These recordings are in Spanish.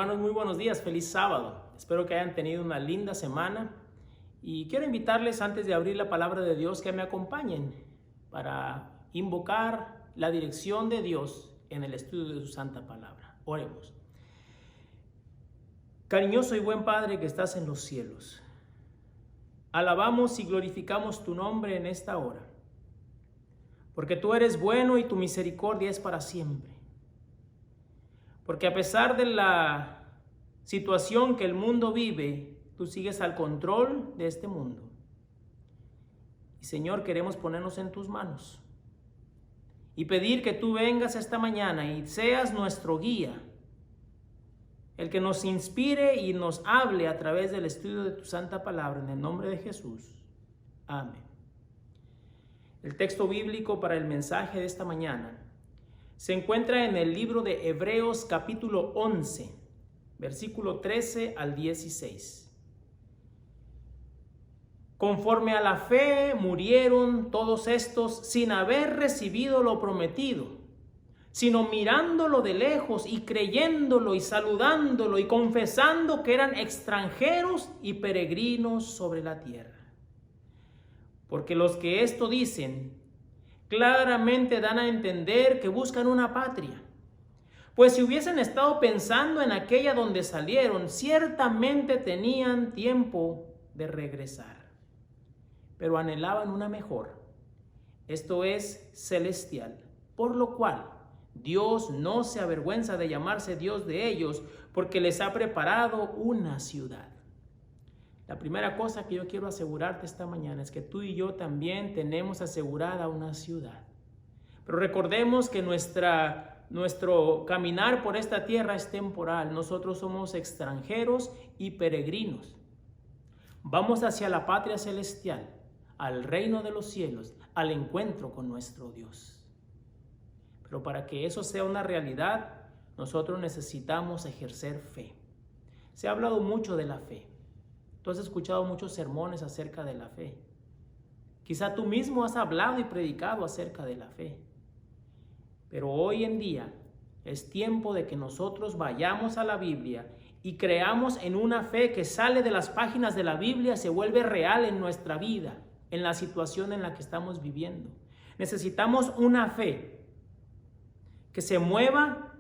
Hermanos, muy buenos días, feliz sábado. Espero que hayan tenido una linda semana y quiero invitarles antes de abrir la palabra de Dios que me acompañen para invocar la dirección de Dios en el estudio de su santa palabra. Oremos. Cariñoso y buen Padre que estás en los cielos, alabamos y glorificamos tu nombre en esta hora, porque tú eres bueno y tu misericordia es para siempre. Porque a pesar de la situación que el mundo vive, tú sigues al control de este mundo. Y Señor, queremos ponernos en tus manos y pedir que tú vengas esta mañana y seas nuestro guía, el que nos inspire y nos hable a través del estudio de tu santa palabra, en el nombre de Jesús. Amén. El texto bíblico para el mensaje de esta mañana se encuentra en el libro de Hebreos capítulo 11, versículo 13 al 16. Conforme a la fe murieron todos estos sin haber recibido lo prometido, sino mirándolo de lejos y creyéndolo y saludándolo y confesando que eran extranjeros y peregrinos sobre la tierra. Porque los que esto dicen claramente dan a entender que buscan una patria. Pues si hubiesen estado pensando en aquella donde salieron, ciertamente tenían tiempo de regresar. Pero anhelaban una mejor, esto es celestial, por lo cual Dios no se avergüenza de llamarse Dios de ellos, porque les ha preparado una ciudad. La primera cosa que yo quiero asegurarte esta mañana es que tú y yo también tenemos asegurada una ciudad. Pero recordemos que nuestro caminar por esta tierra es temporal. Nosotros somos extranjeros y peregrinos. Vamos hacia la patria celestial, al reino de los cielos, al encuentro con nuestro Dios. Pero para que eso sea una realidad, nosotros necesitamos ejercer fe. Se ha hablado mucho de la fe. Tú has escuchado muchos sermones acerca de la fe. Quizá tú mismo has hablado y predicado acerca de la fe. Pero hoy en día es tiempo de que nosotros vayamos a la Biblia y creamos en una fe que sale de las páginas de la Biblia, se vuelve real en nuestra vida, en la situación en la que estamos viviendo. Necesitamos una fe que se mueva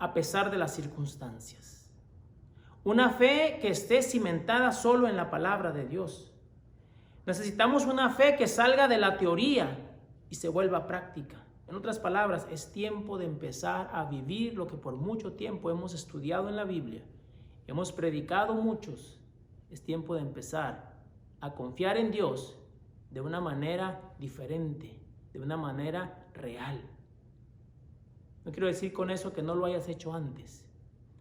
a pesar de las circunstancias. Una fe que esté cimentada solo en la palabra de Dios. Necesitamos una fe que salga de la teoría y se vuelva práctica. En otras palabras, es tiempo de empezar a vivir lo que por mucho tiempo hemos estudiado en la Biblia. Hemos predicado muchos. Es tiempo de empezar a confiar en Dios de una manera diferente, de una manera real. No quiero decir con eso que no lo hayas hecho antes.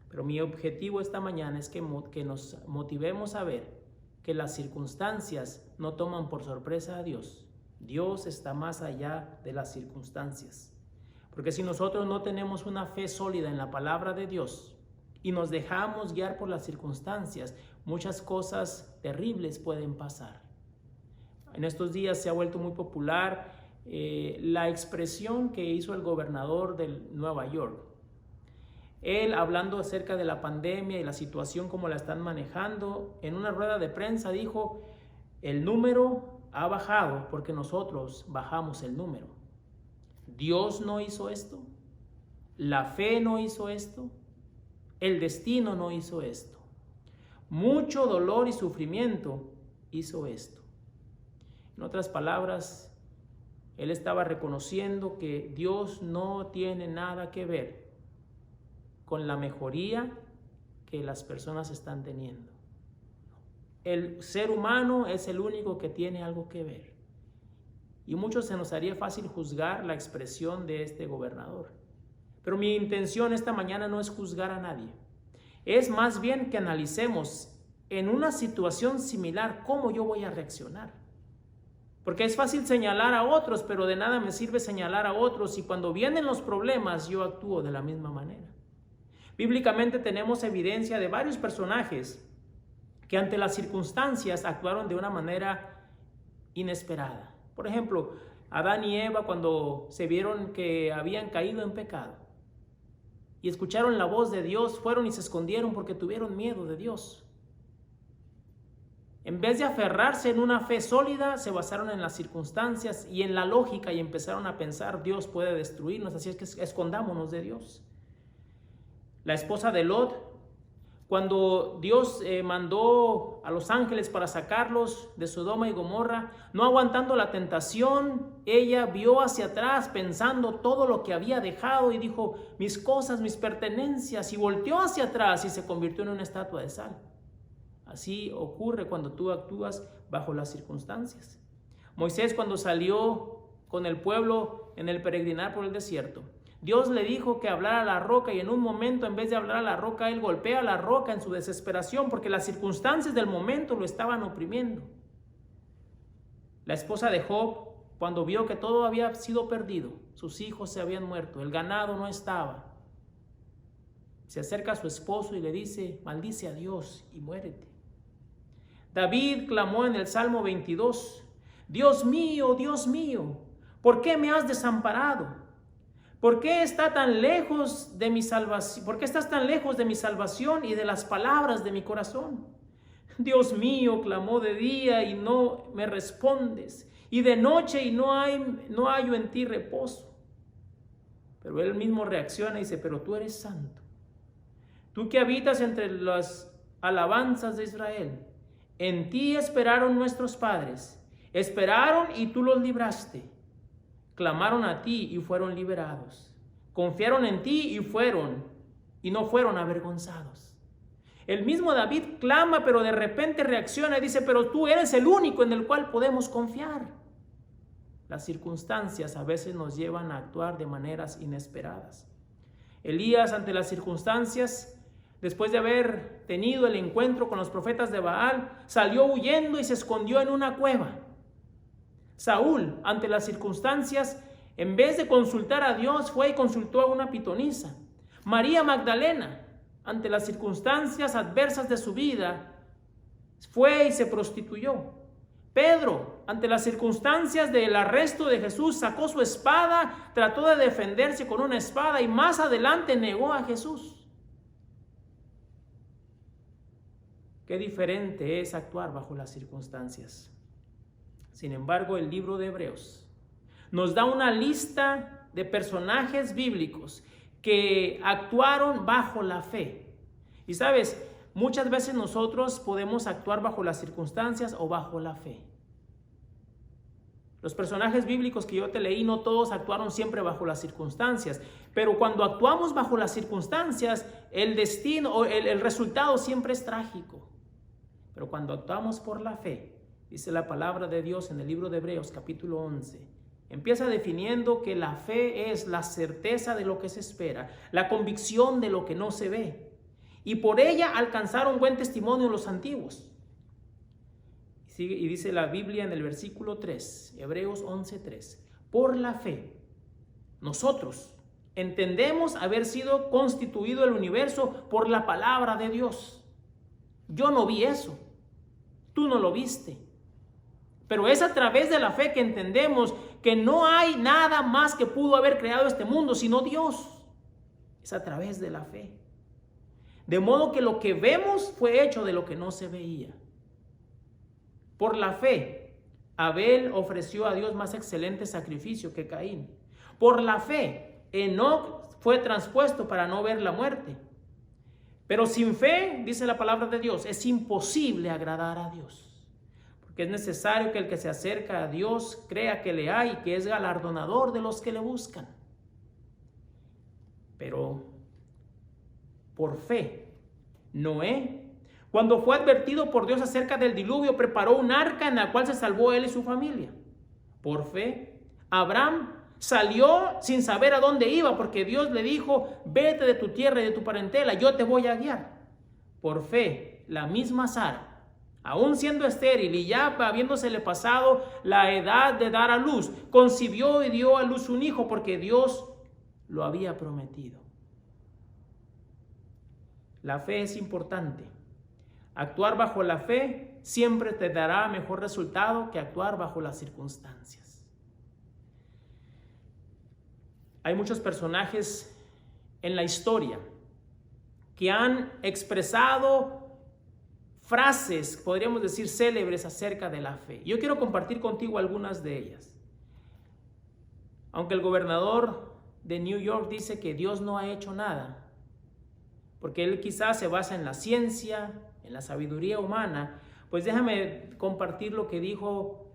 Pero mi objetivo esta mañana es que nos motivemos a ver que las circunstancias no toman por sorpresa a Dios. Dios está más allá de las circunstancias. Porque si nosotros no tenemos una fe sólida en la palabra de Dios y nos dejamos guiar por las circunstancias, muchas cosas terribles pueden pasar. En estos días se ha vuelto muy popular la expresión que hizo el gobernador de Nueva York. Él, hablando acerca de la pandemia y la situación como la están manejando, en una rueda de prensa dijo: el número ha bajado porque nosotros bajamos el número. Dios no hizo esto, la fe no hizo esto, el destino no hizo esto. Mucho dolor y sufrimiento hizo esto. En otras palabras, él estaba reconociendo que Dios no tiene nada que ver con la mejoría que las personas están teniendo. El ser humano es el único que tiene algo que ver. Y mucho se nos haría fácil juzgar la expresión de este gobernador. Pero mi intención esta mañana no es juzgar a nadie. Es más bien que analicemos en una situación similar cómo yo voy a reaccionar. Porque es fácil señalar a otros, pero de nada me sirve señalar a otros si cuando vienen los problemas yo actúo de la misma manera. Bíblicamente tenemos evidencia de varios personajes que ante las circunstancias actuaron de una manera inesperada. Por ejemplo, Adán y Eva cuando se vieron que habían caído en pecado y escucharon la voz de Dios, fueron y se escondieron porque tuvieron miedo de Dios. En vez de aferrarse en una fe sólida, se basaron en las circunstancias y en la lógica y empezaron a pensar, Dios puede destruirnos, así es que escondámonos de Dios. La esposa de Lot, cuando Dios mandó a los ángeles para sacarlos de Sodoma y Gomorra, no aguantando la tentación, ella vio hacia atrás pensando todo lo que había dejado y dijo, mis cosas, mis pertenencias, y volteó hacia atrás y se convirtió en una estatua de sal. Así ocurre cuando tú actúas bajo las circunstancias. Moisés, cuando salió con el pueblo en el peregrinar por el desierto, Dios le dijo que hablara a la roca y en un momento, en vez de hablar a la roca, él golpea a la roca en su desesperación porque las circunstancias del momento lo estaban oprimiendo. La esposa de Job, cuando vio que todo había sido perdido, sus hijos se habían muerto, el ganado no estaba, se acerca a su esposo y le dice, maldice a Dios y muérete. David clamó en el Salmo 22, Dios mío, ¿por qué me has desamparado? ¿Por qué estás tan lejos de mi salvación y de las palabras de mi corazón? Dios mío, clamó de día y no me respondes, y de noche y no hallo en ti reposo. Pero él mismo reacciona y dice, pero tú eres santo. Tú que habitas entre las alabanzas de Israel, en ti esperaron nuestros padres, esperaron y tú los libraste. Clamaron a ti y fueron liberados. Confiaron en ti y no fueron avergonzados. El mismo David clama, pero de repente reacciona y dice, pero tú eres el único en el cual podemos confiar. Las circunstancias a veces nos llevan a actuar de maneras inesperadas. Elías, ante las circunstancias, después de haber tenido el encuentro con los profetas de Baal, salió huyendo y se escondió en una cueva. Saúl, ante las circunstancias, en vez de consultar a Dios, fue y consultó a una pitonisa. María Magdalena, ante las circunstancias adversas de su vida, fue y se prostituyó. Pedro, ante las circunstancias del arresto de Jesús, sacó su espada, trató de defenderse con una espada y más adelante negó a Jesús. Qué diferente es actuar bajo las circunstancias. Sin embargo, el libro de Hebreos nos da una lista de personajes bíblicos que actuaron bajo la fe. Y sabes, muchas veces nosotros podemos actuar bajo las circunstancias o bajo la fe. Los personajes bíblicos que yo te leí, no todos actuaron siempre bajo las circunstancias, pero cuando actuamos bajo las circunstancias, el destino o el resultado siempre es trágico. Pero cuando actuamos por la fe, dice la palabra de Dios en el libro de Hebreos capítulo 11, empieza definiendo que la fe es la certeza de lo que se espera, la convicción de lo que no se ve. Y por ella alcanzaron buen testimonio los antiguos. Y dice la Biblia en el versículo 3, Hebreos 11:3, por la fe, nosotros entendemos haber sido constituido el universo por la palabra de Dios. Yo no vi eso, tú no lo viste. Pero es a través de la fe que entendemos que no hay nada más que pudo haber creado este mundo, sino Dios. Es a través de la fe. De modo que lo que vemos fue hecho de lo que no se veía. Por la fe, Abel ofreció a Dios más excelente sacrificio que Caín. Por la fe, Enoc fue traspuesto para no ver la muerte. Pero sin fe, dice la palabra de Dios, es imposible agradar a Dios. Que es necesario que el que se acerca a Dios crea que le hay y que es galardonador de los que le buscan. Pero por fe, Noé, cuando fue advertido por Dios acerca del diluvio, preparó un arca en la cual se salvó él y su familia. Por fe, Abraham salió sin saber a dónde iba porque Dios le dijo, vete de tu tierra y de tu parentela, yo te voy a guiar. Por fe, la misma Sara, aún siendo estéril y ya habiéndosele pasado la edad de dar a luz, concibió y dio a luz un hijo porque Dios lo había prometido. La fe es importante. Actuar bajo la fe siempre te dará mejor resultado que actuar bajo las circunstancias. Hay muchos personajes en la historia que han expresado frases, podríamos decir, célebres acerca de la fe. Yo quiero compartir contigo algunas de ellas. Aunque el gobernador de New York dice que Dios no ha hecho nada, porque él quizás se basa en la ciencia, en la sabiduría humana, pues déjame compartir lo que dijo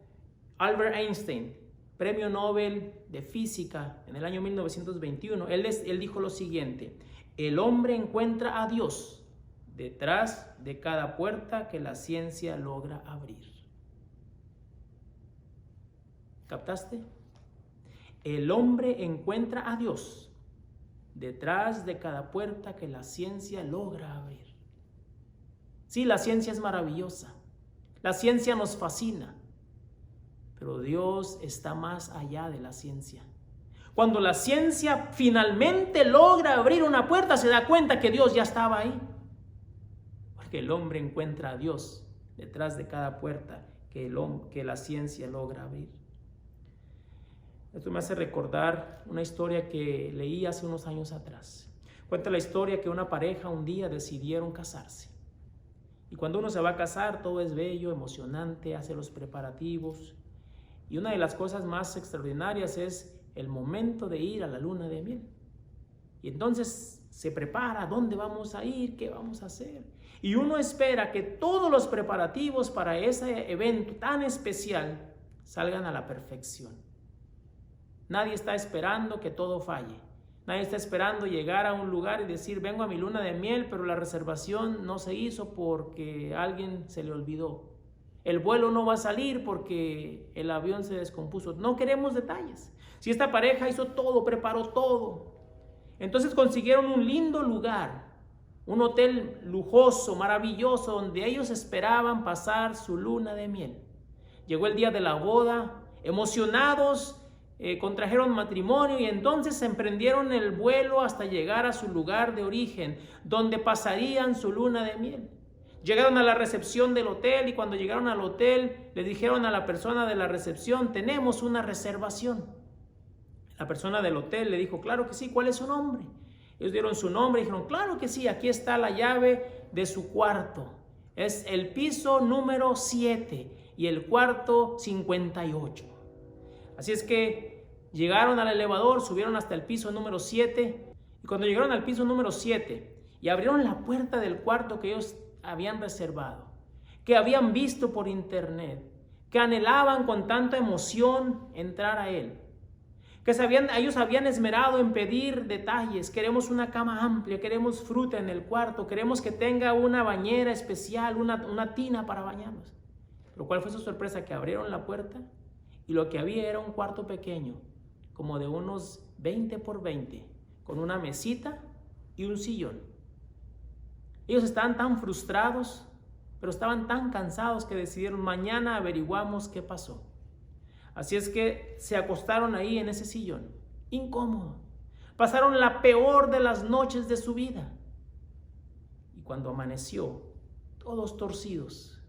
Albert Einstein, premio Nobel de Física en el año 1921. Él dijo lo siguiente: el hombre encuentra a Dios detrás de cada puerta que la ciencia logra abrir. ¿Captaste? El hombre encuentra a Dios detrás de cada puerta que la ciencia logra abrir. Sí, la ciencia es maravillosa. La ciencia nos fascina. Pero Dios está más allá de la ciencia. Cuando la ciencia finalmente logra abrir una puerta, se da cuenta que Dios ya estaba ahí. Porque el hombre encuentra a Dios detrás de cada puerta que la ciencia logra abrir. Esto me hace recordar una historia que leí hace unos años atrás. Cuenta la historia que una pareja un día decidieron casarse. Y cuando uno se va a casar, todo es bello, emocionante, hace los preparativos. Y una de las cosas más extraordinarias es el momento de ir a la luna de miel. Y entonces se prepara, ¿dónde vamos a ir? ¿Qué vamos a hacer? Y uno espera que todos los preparativos para ese evento tan especial salgan a la perfección. Nadie está esperando que todo falle. Nadie está esperando llegar a un lugar y decir, vengo a mi luna de miel, pero la reservación no se hizo porque a alguien se le olvidó. El vuelo no va a salir porque el avión se descompuso. No queremos detalles. Si esta pareja hizo todo, preparó todo, entonces consiguieron un lindo lugar, un hotel lujoso, maravilloso, donde ellos esperaban pasar su luna de miel. Llegó el día de la boda, emocionados, contrajeron matrimonio y entonces emprendieron el vuelo hasta llegar a su lugar de origen, donde pasarían su luna de miel. Llegaron a la recepción del hotel y cuando llegaron al hotel le dijeron a la persona de la recepción, tenemos una reservación. La persona del hotel le dijo, claro que sí, ¿cuál es su nombre? Ellos dieron su nombre y dijeron, claro que sí, aquí está la llave de su cuarto. Es el piso número 7 y el cuarto 58. Así es que llegaron al elevador, subieron hasta el piso número 7 y cuando llegaron al piso número 7 y abrieron la puerta del cuarto que ellos habían reservado, que habían visto por internet, que anhelaban con tanta emoción entrar a él, que ellos habían esmerado en pedir detalles. Queremos una cama amplia, queremos fruta en el cuarto, queremos que tenga una bañera especial, una tina para bañarnos. Pero ¿cuál fue su sorpresa? Que abrieron la puerta y lo que había era un cuarto pequeño, como de unos 20 por 20, con una mesita y un sillón. Ellos estaban tan frustrados, pero estaban tan cansados que decidieron, mañana averiguamos qué pasó. Así es que se acostaron ahí en ese sillón, incómodo. Pasaron la peor de las noches de su vida. Y cuando amaneció, todos torcidos,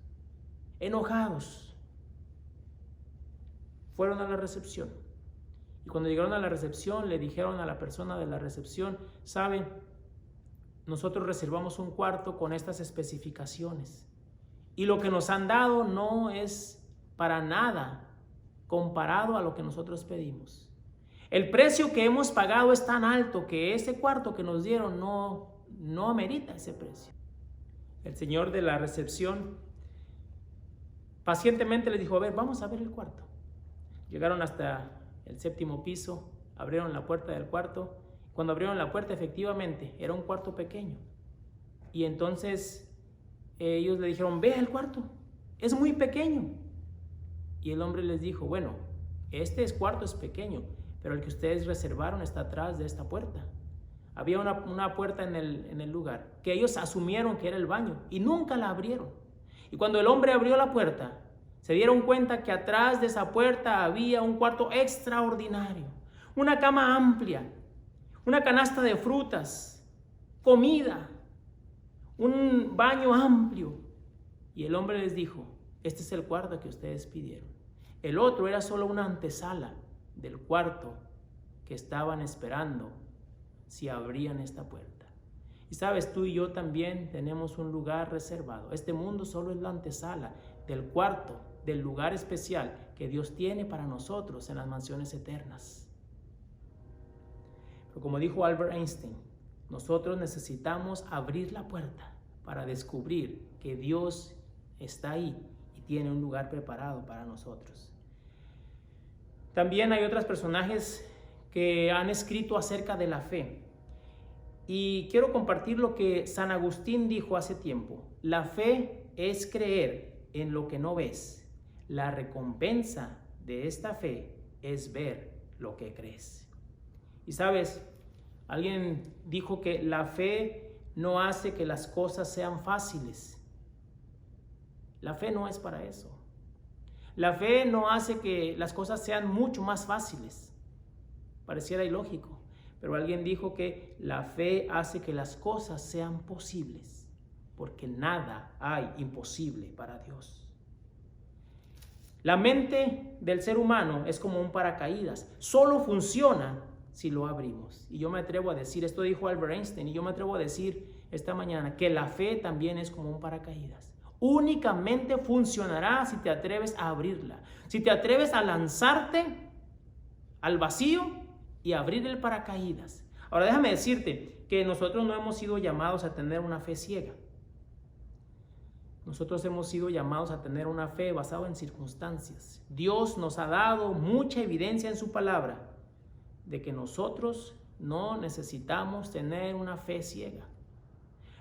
enojados, fueron a la recepción. Y cuando llegaron a la recepción, le dijeron a la persona de la recepción, ¿saben? Nosotros reservamos un cuarto con estas especificaciones y lo que nos han dado no es para nada comparado a lo que nosotros pedimos. El precio que hemos pagado es tan alto que ese cuarto que nos dieron no amerita ese precio. El señor de la recepción pacientemente les dijo, a ver, vamos a ver el cuarto. Llegaron hasta el 7º piso, abrieron la puerta del cuarto. Cuando abrieron la puerta, efectivamente, era un cuarto pequeño. Y entonces ellos le dijeron, ve el cuarto, es muy pequeño. Y el hombre les dijo, bueno, este cuarto es pequeño, pero el que ustedes reservaron está atrás de esta puerta. Había una puerta en el lugar, que ellos asumieron que era el baño, y nunca la abrieron. Y cuando el hombre abrió la puerta, se dieron cuenta que atrás de esa puerta había un cuarto extraordinario, una cama amplia, una canasta de frutas, comida, un baño amplio. Y el hombre les dijo, este es el cuarto que ustedes pidieron. El otro era solo una antesala del cuarto que estaban esperando si abrían esta puerta. Y sabes, tú y yo también tenemos un lugar reservado. Este mundo solo es la antesala del cuarto, del lugar especial que Dios tiene para nosotros en las mansiones eternas. Pero como dijo Albert Einstein, nosotros necesitamos abrir la puerta para descubrir que Dios está ahí y tiene un lugar preparado para nosotros. También hay otros personajes que han escrito acerca de la fe. Y quiero compartir lo que San Agustín dijo hace tiempo. La fe es creer en lo que no ves. La recompensa de esta fe es ver lo que crees. Y sabes, alguien dijo que la fe no hace que las cosas sean fáciles. La fe no es para eso. La fe no hace que las cosas sean mucho más fáciles. Pareciera ilógico. Pero alguien dijo que la fe hace que las cosas sean posibles, porque nada hay imposible para Dios. La mente del ser humano es como un paracaídas, solo funciona si lo abrimos. Y yo me atrevo a decir, esto dijo Albert Einstein, y yo me atrevo a decir esta mañana que la fe también es como un paracaídas. Únicamente funcionará si te atreves a abrirla, si te atreves a lanzarte al vacío y abrir el paracaídas. Ahora déjame decirte que nosotros no hemos sido llamados a tener una fe ciega. Nosotros hemos sido llamados a tener una fe basada en circunstancias. Dios nos ha dado mucha evidencia en su palabra de que nosotros no necesitamos tener una fe ciega.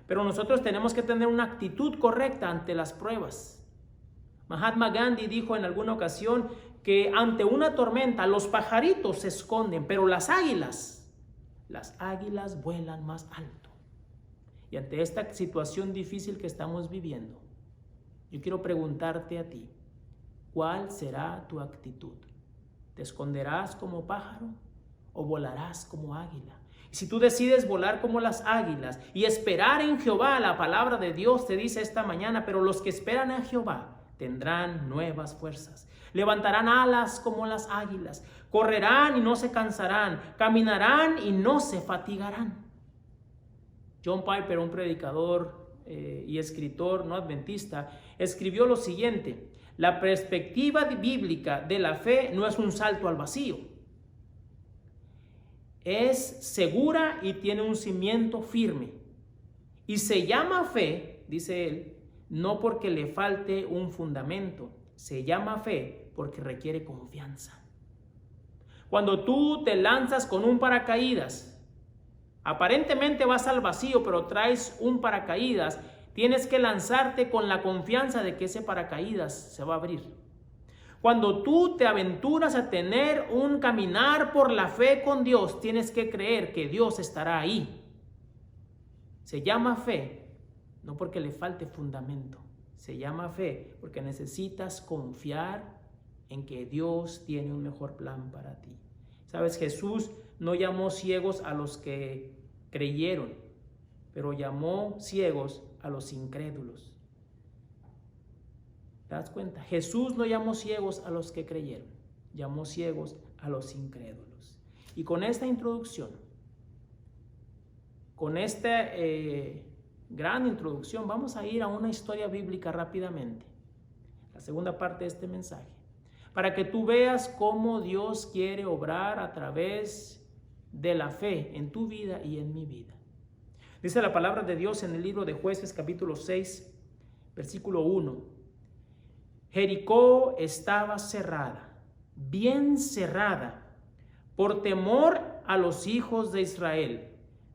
Pero nosotros tenemos que tener una actitud correcta ante las pruebas. Mahatma Gandhi dijo en alguna ocasión que ante una tormenta los pajaritos se esconden, pero las águilas vuelan más alto. Y ante esta situación difícil que estamos viviendo, yo quiero preguntarte a ti, ¿cuál será tu actitud? ¿Te esconderás como pájaro o volarás como águila? Y si tú decides volar como las águilas y esperar en Jehová, la palabra de Dios te dice esta mañana, pero los que esperan en Jehová tendrán nuevas fuerzas. Levantarán alas como las águilas, correrán y no se cansarán, caminarán y no se fatigarán. John Piper, un predicador y escritor no adventista, escribió lo siguiente: la perspectiva bíblica de la fe no es un salto al vacío. Es segura y tiene un cimiento firme. Y se llama fe, dice él, no porque le falte un fundamento. Se llama fe porque requiere confianza. Cuando tú te lanzas con un paracaídas, aparentemente vas al vacío, pero traes un paracaídas, tienes que lanzarte con la confianza de que ese paracaídas se va a abrir. Cuando tú te aventuras a tener un caminar por la fe con Dios, tienes que creer que Dios estará ahí. Se llama fe, no porque le falte fundamento. Se llama fe porque necesitas confiar en que Dios tiene un mejor plan para ti. Sabes, Jesús no llamó ciegos a los que creyeron, pero llamó ciegos a los incrédulos. ¿Te das cuenta? Jesús no llamó ciegos a los que creyeron, llamó ciegos a los incrédulos. Y con esta introducción, con esta gran introducción, vamos a ir a una historia bíblica rápidamente, la segunda parte de este mensaje, para que tú veas cómo Dios quiere obrar a través de la fe en tu vida y en mi vida. Dice la palabra de Dios en el libro de Jueces, capítulo 6, versículo 1. Jericó estaba cerrada, bien cerrada, por temor a los hijos de Israel.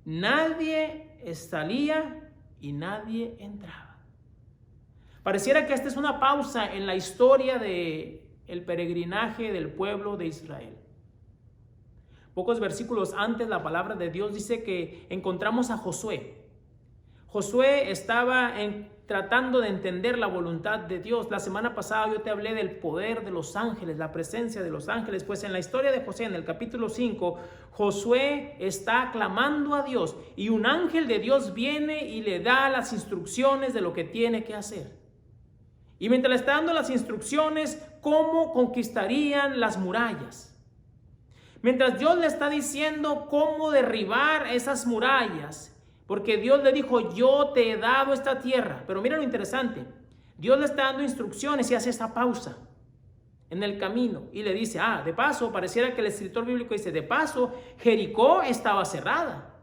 Nadie salía y nadie entraba. Pareciera que esta es una pausa en la historia del peregrinaje del pueblo de Israel. Pocos versículos antes, la palabra de Dios dice que encontramos a Josué. Josué estaba tratando de entender la voluntad de Dios. La semana pasada yo te hablé del poder de los ángeles, la presencia de los ángeles. Pues en la historia de Josué, en el capítulo 5, Josué está clamando a Dios y un ángel de Dios viene y le da las instrucciones de lo que tiene que hacer. Y mientras le está dando las instrucciones, ¿cómo conquistarían las murallas? Mientras Dios le está diciendo cómo derribar esas murallas, porque Dios le dijo, yo te he dado esta tierra. Pero mira lo interesante, Dios le está dando instrucciones y hace esta pausa en el camino y le dice, de paso, pareciera que el escritor bíblico dice, de paso, Jericó estaba cerrada,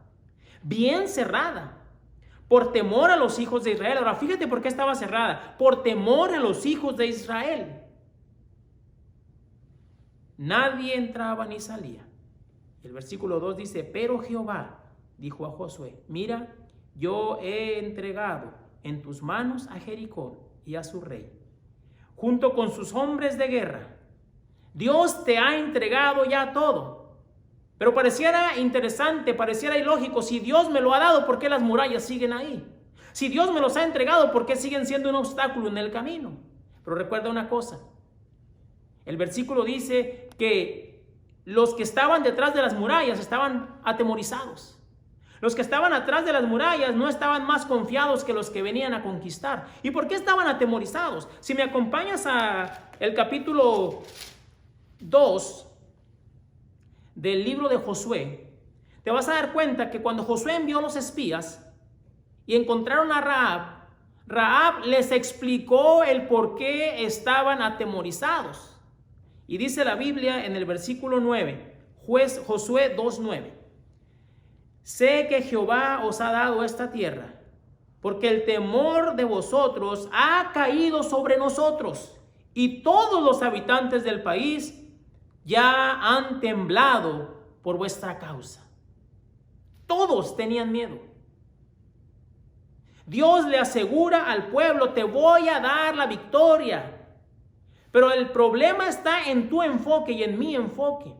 bien cerrada, por temor a los hijos de Israel. Ahora fíjate por qué estaba cerrada, por temor a los hijos de Israel. Nadie entraba ni salía. El versículo 2 dice, pero Jehová dijo a Josué, mira, yo he entregado en tus manos a Jericó y a su rey, junto con sus hombres de guerra. Dios te ha entregado ya todo. Pero pareciera interesante, pareciera ilógico, si Dios me lo ha dado, ¿por qué las murallas siguen ahí? Si Dios me los ha entregado, ¿por qué siguen siendo un obstáculo en el camino? Pero recuerda una cosa, el versículo dice que los que estaban detrás de las murallas estaban atemorizados. Los que estaban atrás de las murallas no estaban más confiados que los que venían a conquistar. ¿Y por qué estaban atemorizados? Si me acompañas a el capítulo 2 del libro de Josué, te vas a dar cuenta que cuando Josué envió los espías y encontraron a Rahab les explicó el por qué estaban atemorizados. Y dice la Biblia en el versículo 9, Josué 2:9. Sé que Jehová os ha dado esta tierra, porque el temor de vosotros ha caído sobre nosotros, y todos los habitantes del país ya han temblado por vuestra causa. Todos tenían miedo. Dios le asegura al pueblo, te voy a dar la victoria. Pero el problema está en tu enfoque y en mi enfoque.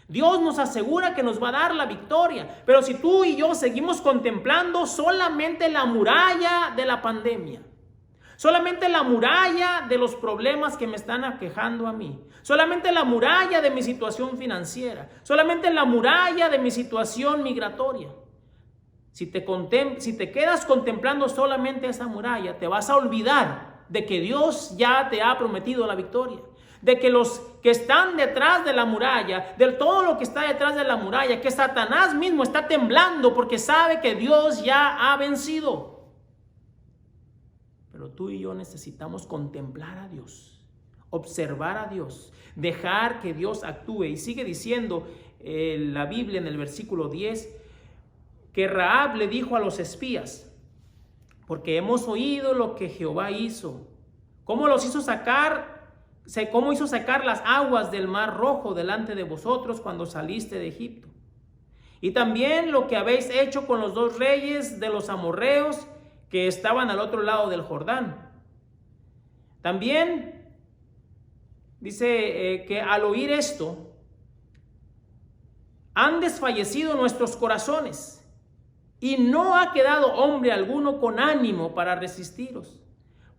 Dios nos asegura que nos va a dar la victoria, pero si tú y yo seguimos contemplando solamente la muralla de la pandemia, solamente la muralla de los problemas que me están aquejando a mí, solamente la muralla de mi situación financiera, solamente la muralla de mi situación migratoria, si te quedas contemplando solamente esa muralla, te vas a olvidar de que Dios ya te ha prometido la victoria, de que los que están detrás de la muralla, de todo lo que está detrás de la muralla, que Satanás mismo está temblando porque sabe que Dios ya ha vencido. Pero tú y yo necesitamos contemplar a Dios, observar a Dios, dejar que Dios actúe. Y sigue diciendo la Biblia en el versículo 10 que Rahab le dijo a los espías, porque hemos oído lo que Jehová hizo, cómo hizo sacar las aguas del mar rojo delante de vosotros cuando saliste de Egipto. Y también lo que habéis hecho con los 2 reyes de los amorreos que estaban al otro lado del Jordán. También dice que al oír esto, han desfallecido nuestros corazones. Y no ha quedado hombre alguno con ánimo para resistiros,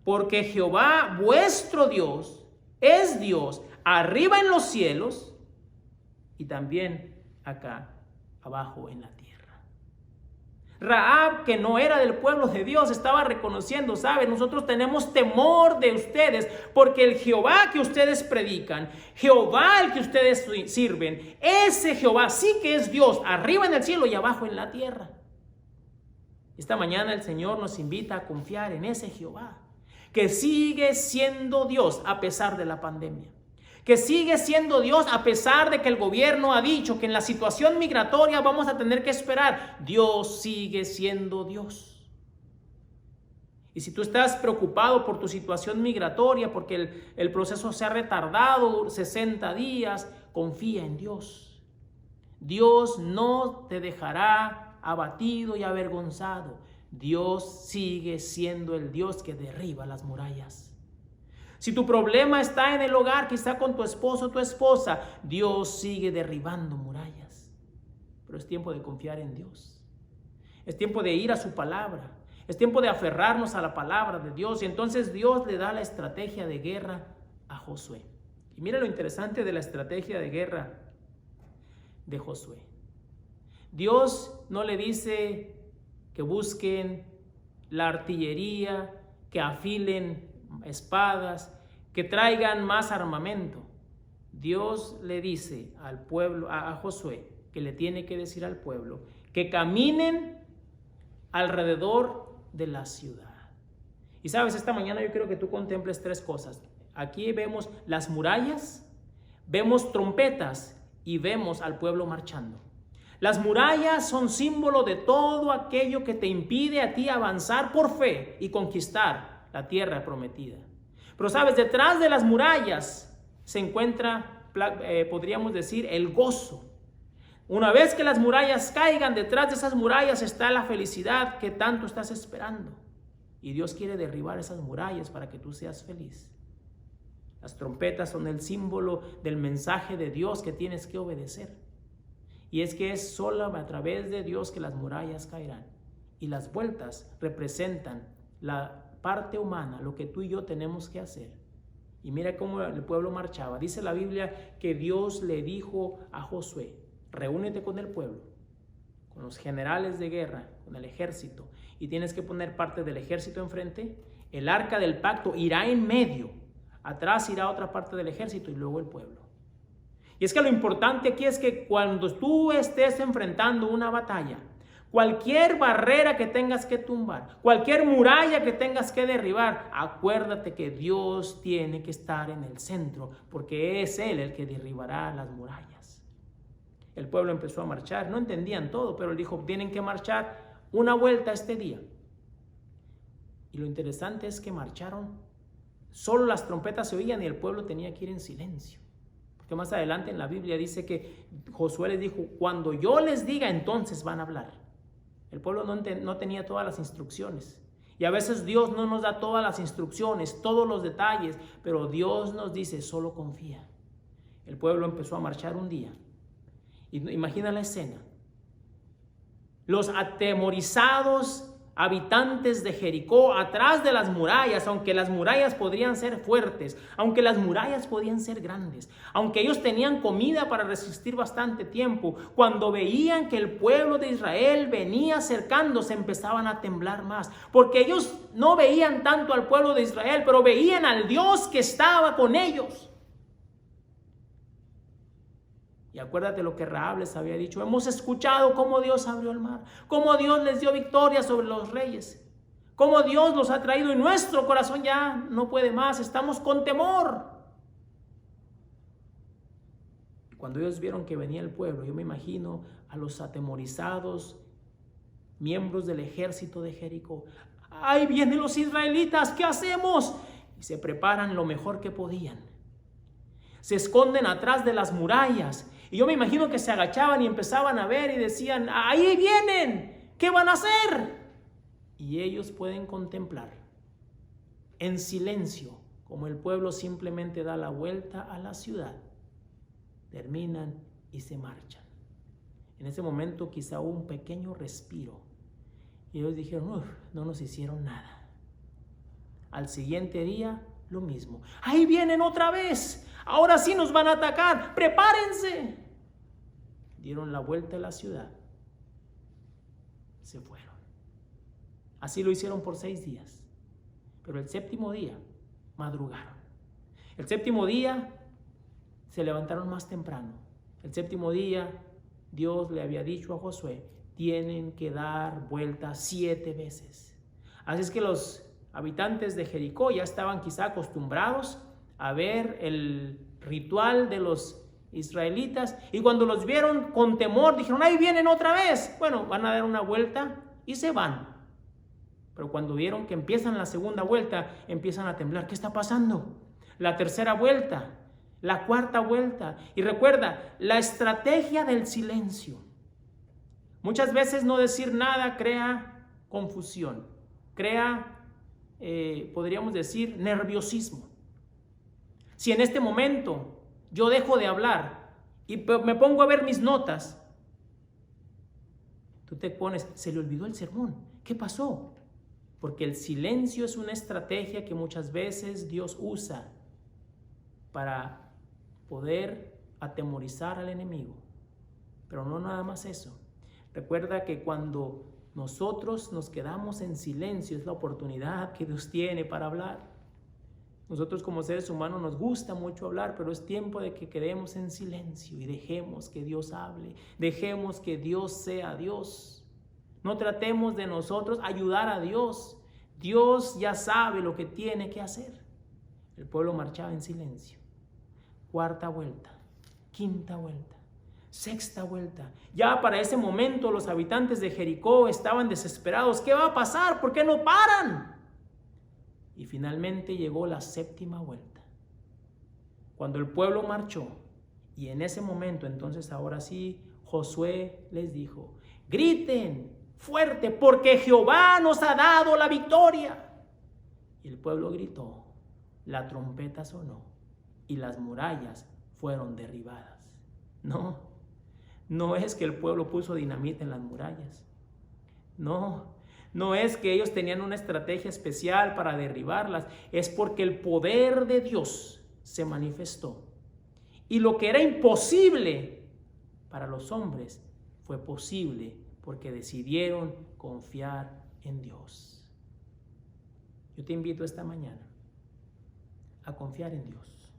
porque Jehová vuestro Dios es Dios arriba en los cielos y también acá abajo en la tierra. Rahab, que no era del pueblo de Dios, estaba reconociendo, ¿saben? Nosotros tenemos temor de ustedes, porque el Jehová que ustedes predican, Jehová el que ustedes sirven, ese Jehová sí que es Dios arriba en el cielo y abajo en la tierra. Esta mañana el Señor nos invita a confiar en ese Jehová, que sigue siendo Dios a pesar de la pandemia, que sigue siendo Dios a pesar de que el gobierno ha dicho que en la situación migratoria vamos a tener que esperar. Dios sigue siendo Dios. Y si tú estás preocupado por tu situación migratoria, porque el proceso se ha retardado 60 días, confía en Dios. Dios no te dejará abatido y avergonzado. Dios sigue siendo el Dios que derriba las murallas. Si tu problema está en el hogar, quizá con tu esposo o tu esposa, Dios sigue derribando murallas. Pero es tiempo de confiar en Dios. Es tiempo de ir a su palabra. Es tiempo de aferrarnos a la palabra de Dios. Y entonces Dios le da la estrategia de guerra a Josué. Y mira lo interesante de la estrategia de guerra de Josué. Dios no le dice que busquen la artillería, que afilen espadas, que traigan más armamento. Dios le dice al pueblo, a Josué, que le tiene que decir al pueblo, que caminen alrededor de la ciudad. Y sabes, esta mañana yo quiero que tú contemples tres cosas. Aquí vemos las murallas, vemos trompetas y vemos al pueblo marchando. Las murallas son símbolo de todo aquello que te impide a ti avanzar por fe y conquistar la tierra prometida. Pero sabes, detrás de las murallas se encuentra, podríamos decir, el gozo. Una vez que las murallas caigan, detrás de esas murallas está la felicidad que tanto estás esperando. Y Dios quiere derribar esas murallas para que tú seas feliz. Las trompetas son el símbolo del mensaje de Dios que tienes que obedecer. Y es que es solo a través de Dios que las murallas caerán. Y las vueltas representan la parte humana, lo que tú y yo tenemos que hacer. Y mira cómo el pueblo marchaba. Dice la Biblia que Dios le dijo a Josué, reúnete con el pueblo, con los generales de guerra, con el ejército, y tienes que poner parte del ejército enfrente, el arca del pacto irá en medio, atrás irá otra parte del ejército y luego el pueblo. Y es que lo importante aquí es que cuando tú estés enfrentando una batalla, cualquier barrera que tengas que tumbar, cualquier muralla que tengas que derribar, acuérdate que Dios tiene que estar en el centro, porque es Él el que derribará las murallas. El pueblo empezó a marchar, no entendían todo, pero él dijo, tienen que marchar una vuelta este día. Y lo interesante es que marcharon, solo las trompetas se oían y el pueblo tenía que ir en silencio. Porque más adelante en la Biblia dice que Josué les dijo, cuando yo les diga, entonces van a hablar. El pueblo no tenía todas las instrucciones. Y a veces Dios no nos da todas las instrucciones, todos los detalles, pero Dios nos dice, solo confía. El pueblo empezó a marchar un día. Imagina la escena. Los atemorizados habitantes de Jericó atrás de las murallas, aunque las murallas podrían ser fuertes, aunque las murallas podían ser grandes, aunque ellos tenían comida para resistir bastante tiempo, cuando veían que el pueblo de Israel venía acercándose, empezaban a temblar más, porque ellos no veían tanto al pueblo de Israel, pero veían al Dios que estaba con ellos. Y acuérdate lo que Rahab les había dicho. Hemos escuchado cómo Dios abrió el mar, cómo Dios les dio victoria sobre los reyes, cómo Dios los ha traído y nuestro corazón ya no puede más, estamos con temor. Cuando ellos vieron que venía el pueblo, yo me imagino a los atemorizados miembros del ejército de Jericó. ¡Ahí vienen los israelitas! ¿Qué hacemos? Y se preparan lo mejor que podían. Se esconden atrás de las murallas. Y yo me imagino que se agachaban y empezaban a ver y decían, ¡ahí vienen! ¿Qué van a hacer? Y ellos pueden contemplar en silencio como el pueblo simplemente da la vuelta a la ciudad. Terminan y se marchan. En ese momento quizá hubo un pequeño respiro. Y ellos dijeron, no nos hicieron nada. Al siguiente día, lo mismo. ¡Ahí vienen otra vez! Ahora sí nos van a atacar, prepárense. Dieron la vuelta a la ciudad, se fueron. Así lo hicieron por 6 días. Pero el séptimo día madrugaron. El séptimo día se levantaron más temprano. El séptimo día Dios le había dicho a Josué, tienen que dar vuelta 7 veces. Así es que los habitantes de Jericó ya estaban quizá acostumbrados a ver el ritual de los israelitas, y cuando los vieron con temor dijeron, ahí vienen otra vez. Bueno, van a dar una vuelta y se van. Pero cuando vieron que empiezan la segunda vuelta, empiezan a temblar. ¿Qué está pasando? La tercera vuelta, la cuarta vuelta. Y recuerda, la estrategia del silencio. Muchas veces no decir nada crea confusión, crea, podríamos decir, nerviosismo. Si en este momento yo dejo de hablar y me pongo a ver mis notas, tú te pones, se le olvidó el sermón. ¿Qué pasó? Porque el silencio es una estrategia que muchas veces Dios usa para poder atemorizar al enemigo. Pero no nada más eso. Recuerda que cuando nosotros nos quedamos en silencio es la oportunidad que Dios tiene para hablar. Nosotros como seres humanos nos gusta mucho hablar, pero es tiempo de que quedemos en silencio y dejemos que Dios hable, dejemos que Dios sea Dios. No tratemos de nosotros ayudar a Dios. Dios ya sabe lo que tiene que hacer. El pueblo marchaba en silencio. Cuarta vuelta, quinta vuelta, sexta vuelta. Ya para ese momento los habitantes de Jericó estaban desesperados. ¿Qué va a pasar? ¿Por qué no paran? Y finalmente llegó la séptima vuelta. Cuando el pueblo marchó, y en ese momento, entonces ahora sí, Josué les dijo: griten fuerte, porque Jehová nos ha dado la victoria. Y el pueblo gritó, la trompeta sonó, y las murallas fueron derribadas. No es que el pueblo puso dinamita en las murallas. No es que ellos tenían una estrategia especial para derribarlas. Es porque el poder de Dios se manifestó. Y lo que era imposible para los hombres fue posible porque decidieron confiar en Dios. Yo te invito esta mañana a confiar en Dios,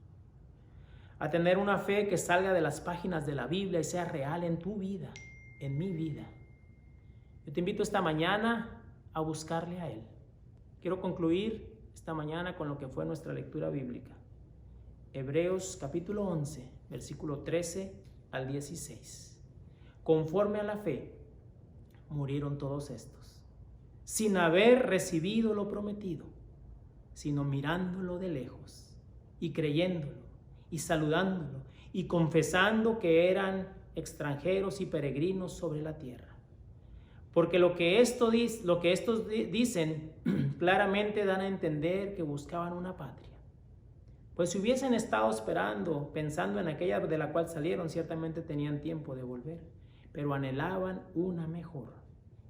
a tener una fe que salga de las páginas de la Biblia y sea real en tu vida, en mi vida. Yo te invito esta mañana a buscarle a Él. Quiero concluir esta mañana con lo que fue nuestra lectura bíblica. Hebreos capítulo 11, versículo 13 al 16. Conforme a la fe, murieron todos estos, sin haber recibido lo prometido, sino mirándolo de lejos y creyéndolo y saludándolo y confesando que eran extranjeros y peregrinos sobre la tierra. Porque lo que estos dicen claramente dan a entender que buscaban una patria. Pues si hubiesen estado esperando, pensando en aquella de la cual salieron, ciertamente tenían tiempo de volver, pero anhelaban una mejor,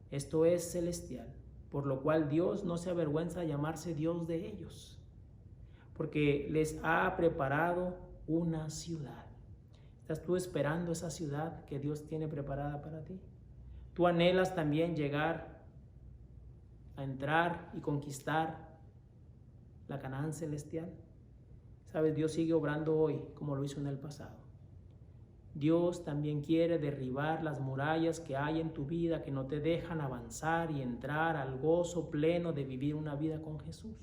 esto es celestial, por lo cual Dios no se avergüenza de llamarse Dios de ellos, porque les ha preparado una ciudad. ¿Estás tú esperando esa ciudad que Dios tiene preparada para ti? ¿Tú anhelas también llegar a entrar y conquistar la Canaán celestial? Sabes, Dios sigue obrando hoy como lo hizo en el pasado. Dios también quiere derribar las murallas que hay en tu vida que no te dejan avanzar y entrar al gozo pleno de vivir una vida con Jesús.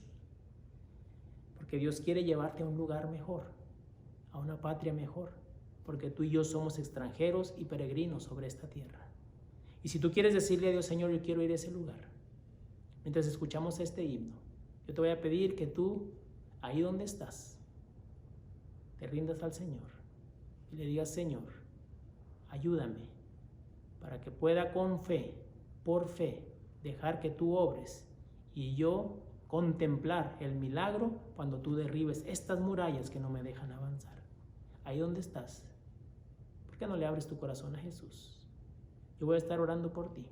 Porque Dios quiere llevarte a un lugar mejor, a una patria mejor, porque tú y yo somos extranjeros y peregrinos sobre esta tierra. Y si tú quieres decirle a Dios: Señor, yo quiero ir a ese lugar, mientras escuchamos este himno, yo te voy a pedir que tú, ahí donde estás, te rindas al Señor y le digas: Señor, ayúdame para que pueda con fe, por fe, dejar que tú obres y yo contemplar el milagro cuando tú derribes estas murallas que no me dejan avanzar. Ahí donde estás, ¿por qué no le abres tu corazón a Jesús? Yo voy a estar orando por ti.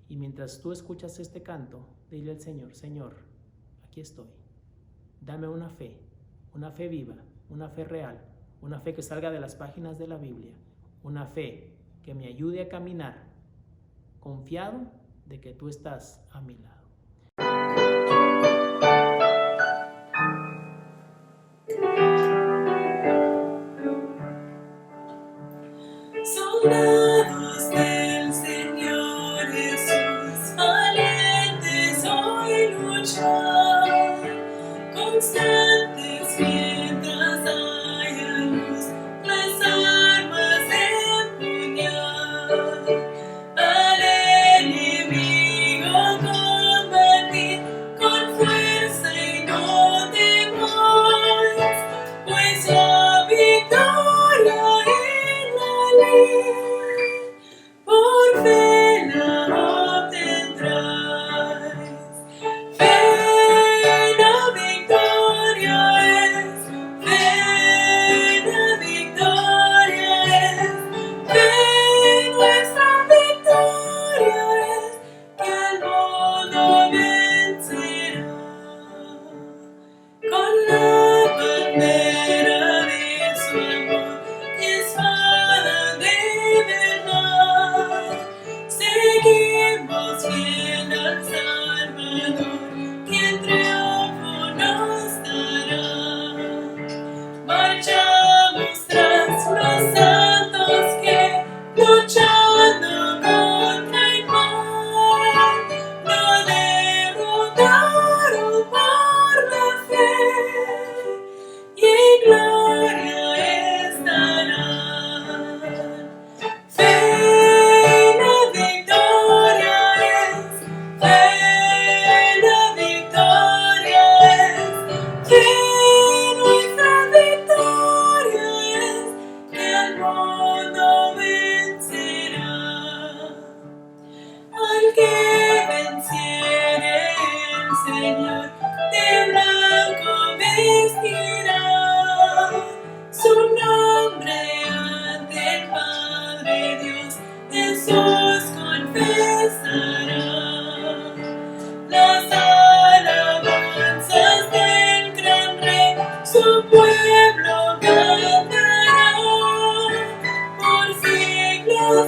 Y mientras tú escuchas este canto, dile al Señor: Señor, aquí estoy. Dame una fe viva, una fe real, una fe que salga de las páginas de la Biblia, una fe que me ayude a caminar confiado de que tú estás a mi lado. Soldados del Señor Jesús, valientes hoy luchar, constantes mientras haya luz, las armas empuñar, al enemigo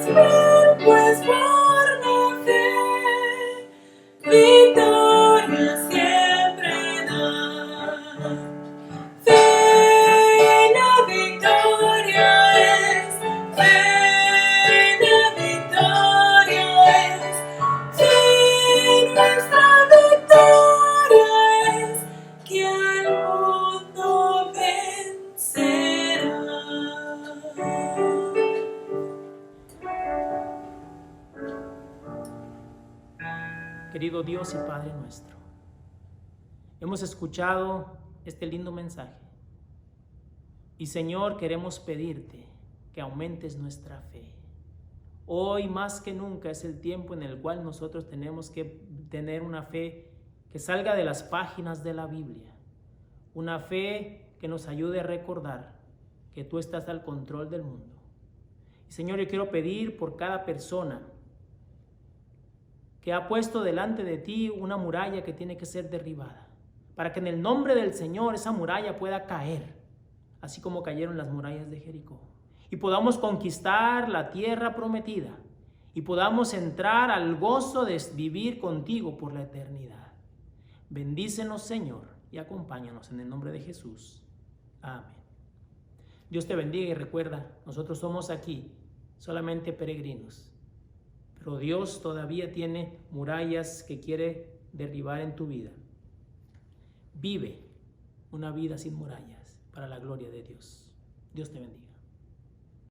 bien, pues por la fe, victoria siempre da. Fe, la victoria es, fe, la victoria es, fe, nuestra victoria es, que al mundo vencerá. Querido Dios y Padre nuestro, hemos escuchado este lindo mensaje. Y Señor, queremos pedirte que aumentes nuestra fe. Hoy más que nunca es el tiempo en el cual nosotros tenemos que tener una fe que salga de las páginas de la Biblia. Una fe que nos ayude a recordar que tú estás al control del mundo. Y Señor, yo quiero pedir por cada persona que ha puesto delante de ti una muralla que tiene que ser derribada, para que en el nombre del Señor esa muralla pueda caer, así como cayeron las murallas de Jericó, y podamos conquistar la tierra prometida, y podamos entrar al gozo de vivir contigo por la eternidad. Bendícenos, Señor, y acompáñanos en el nombre de Jesús. Amén. Dios te bendiga y recuerda, nosotros somos aquí solamente peregrinos, pero Dios todavía tiene murallas que quiere derribar en tu vida. Vive una vida sin murallas para la gloria de Dios. Dios te bendiga.